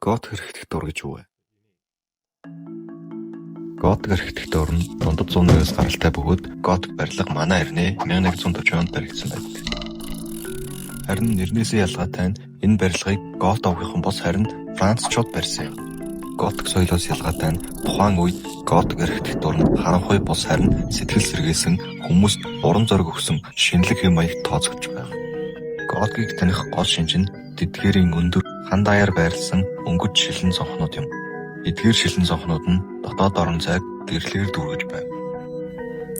Готик архитектур гэж юу вэ? Готик архитектур нь дундад 100-аас гаралтай бөгөөд готик барилга манай эртний 1140 онд баригдсан байдаг. Харин нэрнээсээ ялгаатай нь энэ барилгыг Гот овгийнхан бус харин Францчууд барьсан юм. Готик соёлоос ялгаатай нь тухайн үед готик архитектур нь харанхуй бус харин сэтгэл сэргээсэн хүмүүст урам зориг өгсөн шинэлэг хэм маягт тооцогдож байна. Готикийг таних гол шинж нь тэдгээрийн өндөр хан даяар байрласан өнгөт шилэн цонхнууд юм. Эдгээр шилэн цонхнууд нь дотоод орон зайг гэрлэгээр дүүргэж байна.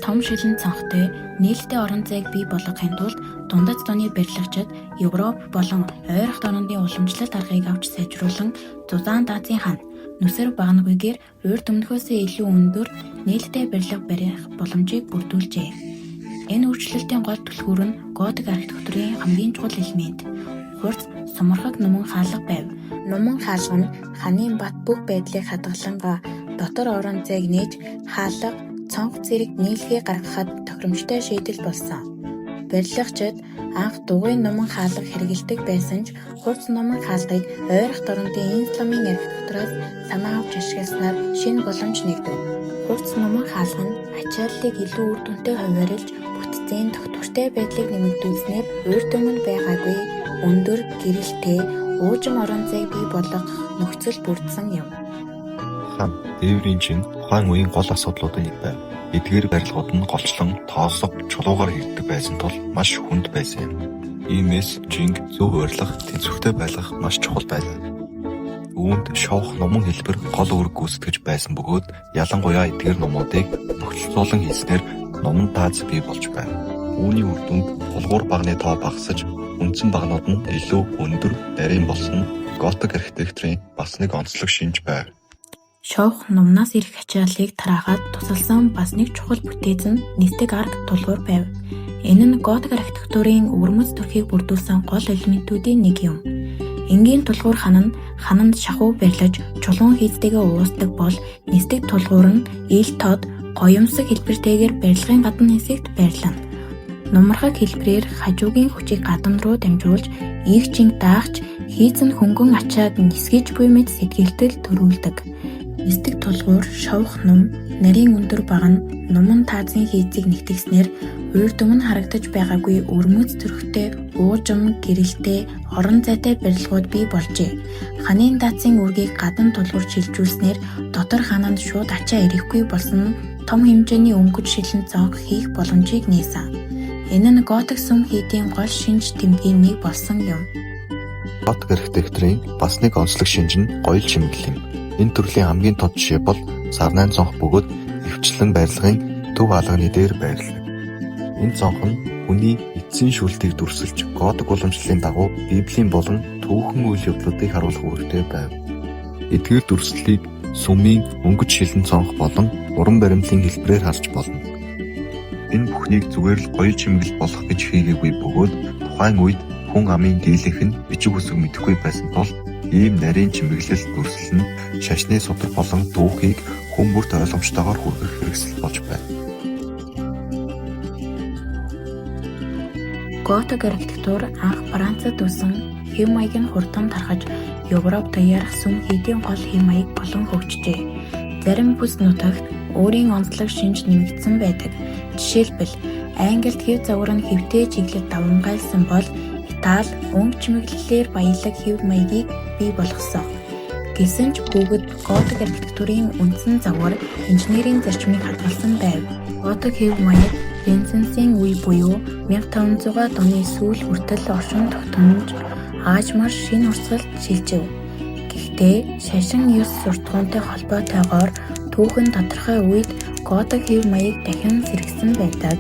Том шилэн цонхтой нээлттэй орон зайг бий болгохын тулд дундад зууны барилгачид Европ болон ойрхон орнуудын уламжлалт аргыг авч сайжруулан Зузаан даазын хаан нүсэр багнагүйгээр урьд өмнөхөөсөө илүү өндөр нээлттэй барилга барих боломжийг бүрдүүлжээ. Энэ өөрчлөлтийн гол түлхүүр нь готик архитектурын хамгийн чухал элемент хурц сумархаг нуман хаалга байв. Нуман хаалга нь ханийн бат бүх байдлыг хадгалангаа дотор орон зайг нээж хаалга, цонх зэрэг нийлгээ гаргахад тохиромжтой шийдэл болсон. Барилгачид анх дугуйн нуман хаалга хэрэгэлдэг байсан ч хурц нуман хаалгыг ойрхон орнуудын исламын архитектураас санаа авч ашигласнаар шинэ боломж нэгдэв. Хурц нуман хаалга нь ачааллыг илүү үр дүнтэй хуваарилж бүтцийн тогтвортой байдлыг нэмэгдүүлснээр урьд өмнө байгаагүй өндөр гэрэлтэй уужим орон зайг бий болгох нөхцөл бүрдсэн юм. Хан дээврийн чин тухайн үеийн гол асуудлуудын нэг байв. Эдгээр барилгууд нь голчлон, тоосго, чулуугаар хийгддэг байсан тул маш хүнд байсан юм. Иймээс жинг зөв урилах, тэнцвэртэй байлгах маш чухал байлаа. Үүнд шовх нуман хэлбэр гол үүрэг гүйцэтгэж байсан бөгөөд ялангуяа эдгээр нумуудыг нөхцөлцүүлэн хийснээр нуман тааз бий болж байна. Үүний үр дүнд булгуур багны тоо багасж, үндсэн багнууд нь илүү өндөр, нарийн болсон готик архитектурын бас нэг онцлог шинж байв. Шовх нумнаас ирэх ачааллыг тараагаад тусалсан бас нэг чухал бүтээц нь нисдэг арк тулгуур байв. Энэ нь готик архитектурын өвөрмөц төрхийг бүрдүүлсэн гол элементүүдийн нэг юм. Энгийн тулгуур хананд шахуу барилаж чулуун хийцтэйгээ уусдаг бол нисдэг тулгуур нь ил тод гоёмсог хэлбэртэйгээр барилгын гадна хэсэгт байрлана. Нумархаг хэлбэрээр хажуугийн хүчийг гадна руу дамжуулж, ийгчинг даахч, хийцэн хөнгөн ачаад нисгэж буй мэт сэтгэлдэл төрүүлдэг. Нисдэг тулгуур, шовх нум, нарийн өндөр баг нь нуман таазын хийцийг нэгтгэснээр урьд өмнө харагдаж байгаагүй өрмөц төрхтэй, уужим, гэрэлтэй, орон зайтай барилгууд бий болжээ. Ханийн даацын үргийг гадна тулгуур шилжүүлснээр дотор хананд шууд ачаа ирэхгүй болсон нь том хэмжээний өнгөт шилэн цонх хийх боломжийг нээсэн. Энэ нь готик сүм хийдийн гол шинж тэмдгийн нэг болсон юм. Готик архитектурын бас нэг онцлог шинж нь гоёл чимэглэл юм. Энэ төрлийн хамгийн тод жишээ бол Сарнайн цонх бөгөөд эвчлэн барилгын төв алганы дээр байрлав. Энэ цонх нь хүний эцсийн шүлтийг дүрсэлж готик уламжлалын дагуу Библийн болон түүхэн үйл явдлуудыг харуулах үүрэгтэй байв. Эдгээр дүрслэлийг сүмийн өнгөт шилэн цонх болон уран баримтлалын хэлбэрээр харж болно. Энэ бүхнийг зүгээр л гоёл чимэглэл болох гэж хийгээгүй бөгөөд тухайн үед хүн амын дийлэнх нь бичиг үсэг мэдэхгүй байсан тул ийм нарийн чимэглэл дүрслэл нь шашны судар болон түүхийг хүн бүрт ойлгомжтойгоор хүргэх хэрэгсэл болж байна. Готик архитектур анх Францад үүсэн хэм маягийн хурдан тархаж Европ даяарх сүм хийдийн гол хэм маяг болон хөгжжээ. Зарим бүс нутагт өөрийн онцлог шинж нэмэгдсэн байдаг. Жишээлбэл Англид хэв загвар нь хэвтэй чиглэл давамгайлсан бол Итали өнгө чимэглэлээр баялаг хэв маягийг бий болгосон. Гэсэн ч бүгд готик архитектурын үндсэн загвар инженерийн зарчмыг хадгалсан байв. Готик хэв маяг Ренессансын үе буюу 1500-аад оны сүүл хүртэл оршин тогтнож аажмаар шинэ урсгалд шилжив. Гэхдээ шашин ёс суртахуунтай холбоотойгоор түүхэн тодорхой үед готик хэв маяг дахин сэргэсэн байдаг.